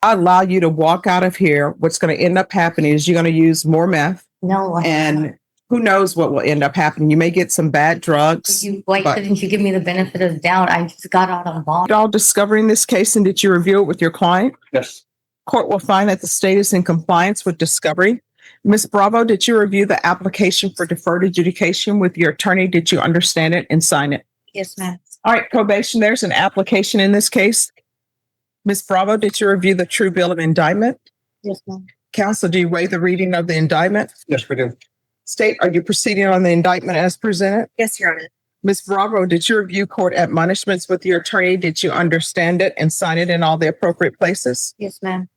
I allow you to walk out of here, what's going to end up happening is you're going to use more meth, No. and who knows what will end up happening. You may get some bad drugs. Why but- couldn't you give me the benefit of the doubt? I just got out of bond. All discovering this case, and did you review it with your client? Yes. Court will find that the state is in compliance with discovery. Ms. Bravo, did you review the application for deferred adjudication with your attorney? Did you understand it and sign it? Yes, ma'am. All right, probation, there's an application in this case. Ms. Bravo, did you review the true bill of indictment? Yes, ma'am. Counsel, do you waive the reading of the indictment? Yes, we do. State, are you proceeding on the indictment as presented? Yes, Your Honor. Ms. Bravo, did you review court admonishments with your attorney? Did you understand it and sign it in all the appropriate places? Yes, ma'am.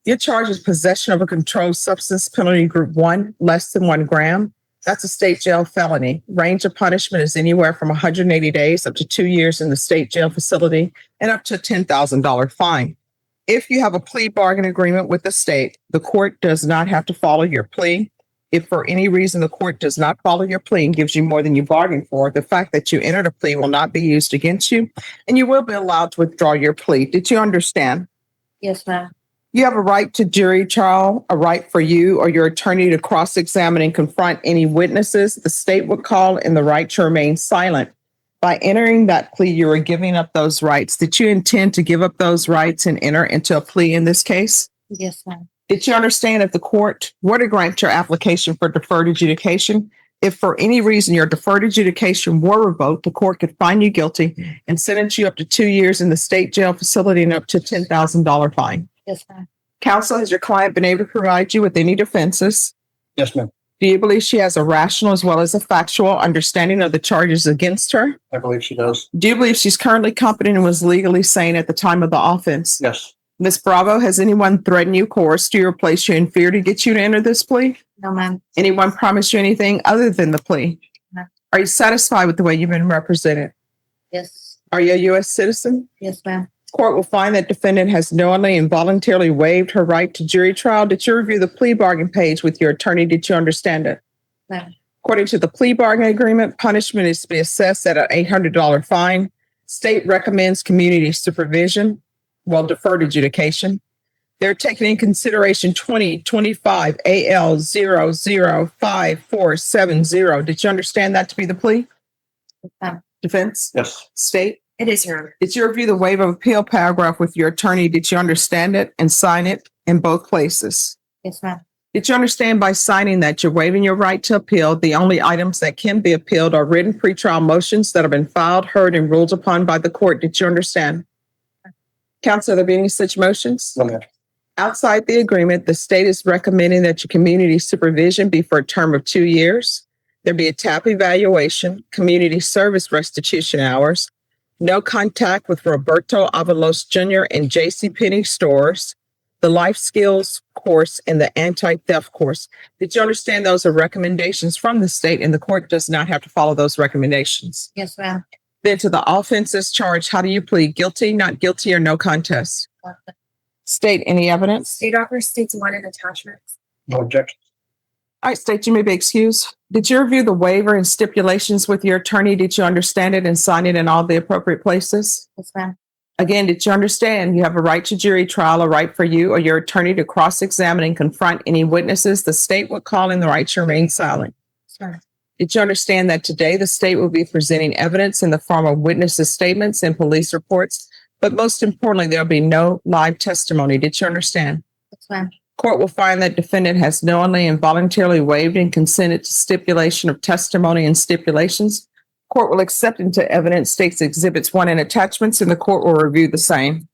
Your charge is possession of a controlled substance, penalty group 1, less than 1 gram. That's a state jail felony. Range of punishment is anywhere from 180 days up to 2 years in the state jail facility and up to a $10,000 fine. If you have a plea bargain agreement with the state, the court does not have to follow your plea. If for any reason the court does not follow your plea and gives you more than you bargained for, the fact that you entered a plea will not be used against you, and you will be allowed to withdraw your plea. Did you understand? Yes, ma'am. You have a right to jury trial, a right for you or your attorney to cross-examine and confront any witnesses the state would call, and the right to remain silent. By entering that plea, you are giving up those rights. Did you intend to give up those rights and enter into a plea in this case? Yes, ma'am. Did you understand if the court were to grant your application for deferred adjudication, if for any reason your deferred adjudication were revoked, the court could find you guilty and sentence you up to 2 years in the state jail facility and up to $10,000 fine? Yes, ma'am. Counsel, has your client been able to provide you with any defenses? Yes, ma'am. Do you believe she has a rational as well as a factual understanding of the charges against her? I believe she does. Do you believe she's currently competent and was legally sane at the time of the offense? Yes. Ms. Bravo, has anyone threatened you, coerced you, or placed you in fear to get you to enter this plea? No, ma'am. Anyone promised you anything other than the plea? No. Are you satisfied with the way you've been represented? Yes. Are you a U.S. citizen? Yes, ma'am. Court will find that defendant has knowingly and voluntarily waived her right to jury trial. Did you review the plea bargain page with your attorney? Did you understand it? No. According to the plea bargain agreement, punishment is to be assessed at an $800 fine. State recommends community supervision, deferred adjudication. They're taking in consideration 2025 AL 005470. Did you understand that to be the plea? ma'am. Defense? Yes. State? It is, Your Honor. Did you review the waiver of appeal paragraph with your attorney? Did you understand it and sign it in both places? Yes, ma'am. Did you understand by signing that you're waiving your right to appeal? The only items that can be appealed are written pretrial motions that have been filed, heard, and ruled upon by the court. Did you understand? Counsel, are there be any such motions? No, ma'am. Outside the agreement, the state is recommending that your community supervision be for a term of 2 years. There be a TAP evaluation, community service restitution hours, no contact with Roberto Avalos Jr. and JCPenney stores, the life skills course, and the anti-theft course. Did you understand those are recommendations from the state, and the court does not have to follow those recommendations? Yes, ma'am. Then to the offenses charged, how do you plead? Guilty, not guilty, or no contest? State, any evidence? State offers states one in attachments. No objection. All right, state, you may be excused. Did you review the waiver and stipulations with your attorney? Did you understand it and sign it in all the appropriate places? Yes, ma'am. Again, did you understand you have a right to jury trial, a right for you or your attorney to cross-examine and confront any witnesses the state would call, in the right to remain silent? Yes, ma'am. Did you understand that today the state will be presenting evidence in the form of witnesses' statements and police reports, but most importantly, there'll be no live testimony? Did you understand? Yes, ma'am. Court will find that defendant has knowingly and voluntarily waived and consented to stipulation of testimony and stipulations. Court will accept into evidence states exhibits 1 and attachments, and the court will review the same.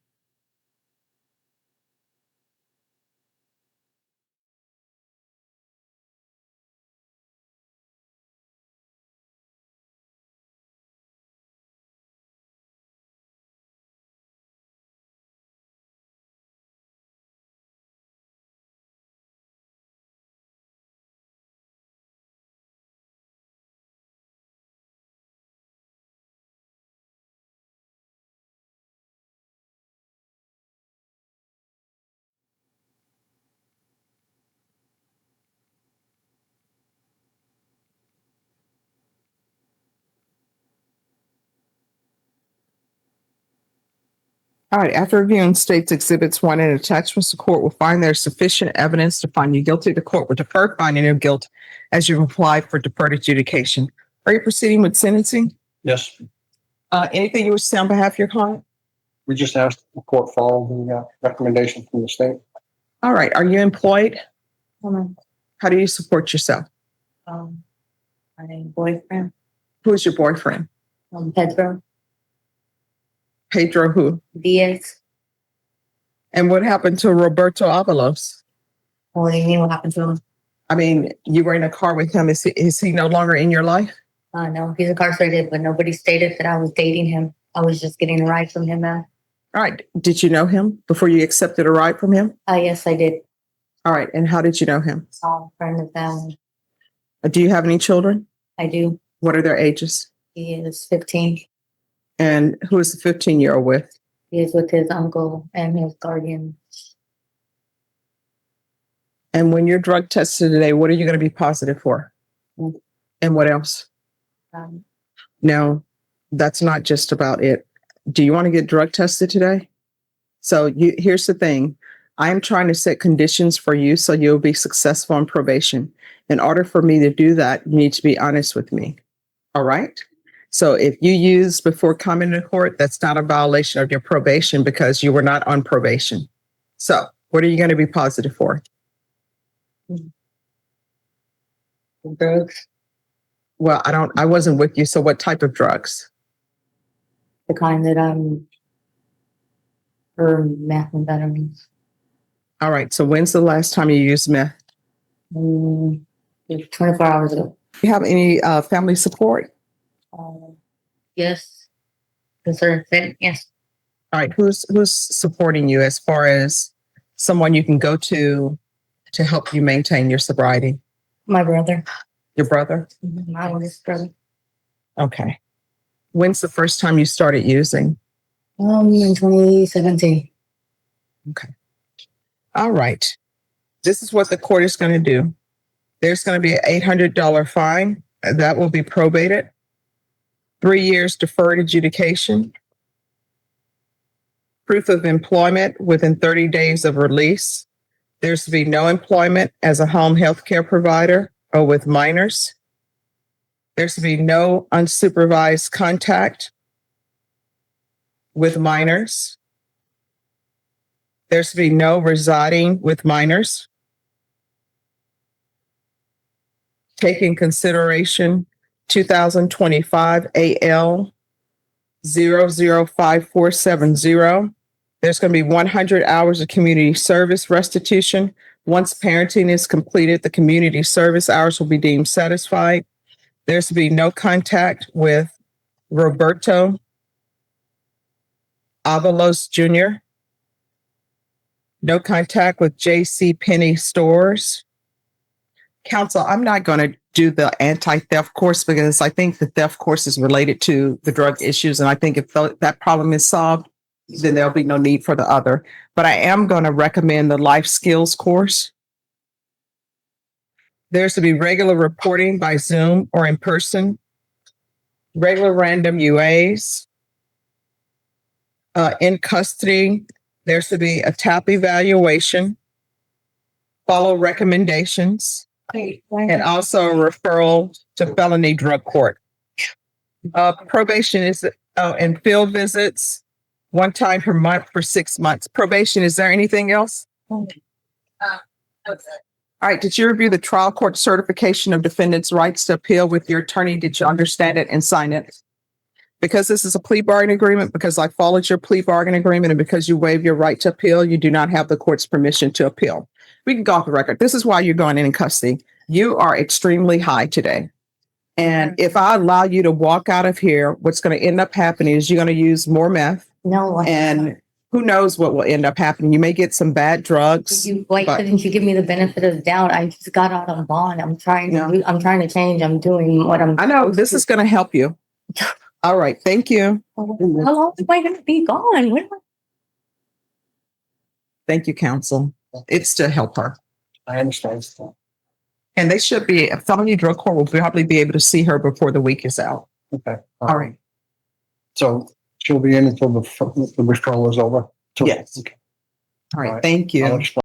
All right, after reviewing state's exhibits 1 and attachments, the court will find there's sufficient evidence to find you guilty. The court will defer finding of guilt as you've applied for deferred adjudication. Are you proceeding with sentencing? Yes. Anything you wish to say on behalf of your client? We just asked the court follow the recommendation from the state. All right, are you employed? Um, How do you support yourself? my boyfriend, Who is your boyfriend? Pedro Pedro who? Diaz. And what happened to Roberto Avalos? What do you mean? What happened to him? I mean, you were in a car with him. Is he no longer in your life? No, he's incarcerated, but nobody stated that I was dating him. I was just getting a ride from him. All right. Did you know him before you accepted a ride from him? Yes, I did. All right. And how did you know him? Friend of family. Do you have any children? I do. What are their ages? He is 15. And who is the 15-year-old with? He is with his uncle and his guardian. And when you're drug tested today, what are you going to be positive for? Mm. And what else? No, that's not just about it. Do you want to get drug tested today? So here's the thing. I am trying to set conditions for you so you'll be successful in probation. In order for me to do that, you need to be honest with me. All right? So if you use before coming to court, that's not a violation of your probation because you were not on probation. So what are you going to be positive for? Drugs. Well, I wasn't with you. So what type of drugs? The kind that for methamphetamines. All right. So when's the last time you used meth? 24 hours ago. Do you have any family support? Yes. Concerned. Yes. All right. Who's supporting you as far as someone you can go to help you maintain your sobriety? My brother. Your brother? My oldest brother. Okay. When's the first time you started using? In 2017. Okay. All right. This is what the court is going to do. There's going to be an $800 fine that will be probated. 3 years deferred adjudication. Proof of employment within 30 days of release. There's to be no employment as a home health care provider or with minors. There's to be no unsupervised contact with minors. There's to be no residing with minors. Take in consideration 2025 AL 005470. There's going to be 100 hours of community service restitution. Once parenting is completed, the community service hours will be deemed satisfied. There's to be no contact with Roberto Avalos Jr. No contact with J.C. Penney stores. Counsel, I'm not going to do the anti-theft course because I think the theft course is related to the drug issues. And I think if that problem is solved, then there'll be no need for the other. But I am going to recommend the life skills course. There's to be regular reporting by Zoom or in person, regular random UAs. In custody, there's to be a TAP evaluation, follow recommendations, and also a referral to felony drug court. Probation is, and field visits, one time per month for 6 months. Probation, is there anything else? All right, did you review the trial court certification of defendant's rights to appeal with your attorney? Did you understand it and sign it? Because this is a plea bargain agreement, because I followed your plea bargain agreement, and because you waive your right to appeal, you do not have the court's permission to appeal. We can go off the record. This is why you're going in custody. You are extremely high today. And if I allow you to walk out of here, what's going to end up happening is you're going to use more meth. No. And who knows what will end up happening. You may get some bad drugs. Why couldn't you give me the benefit of the doubt? I just got out on bond. I'm trying to change. I'm doing what I'm. I know this is going to help you. All right. Thank you. How long am I going to be gone? Thank you, counsel. It's to help her. I understand. And they should be, a felony drug court will probably be able to see her before the week is out. Okay. All right. So she'll be in until the withdrawal is over. So- Yes. Okay. All All right, right. thank I'll you. explain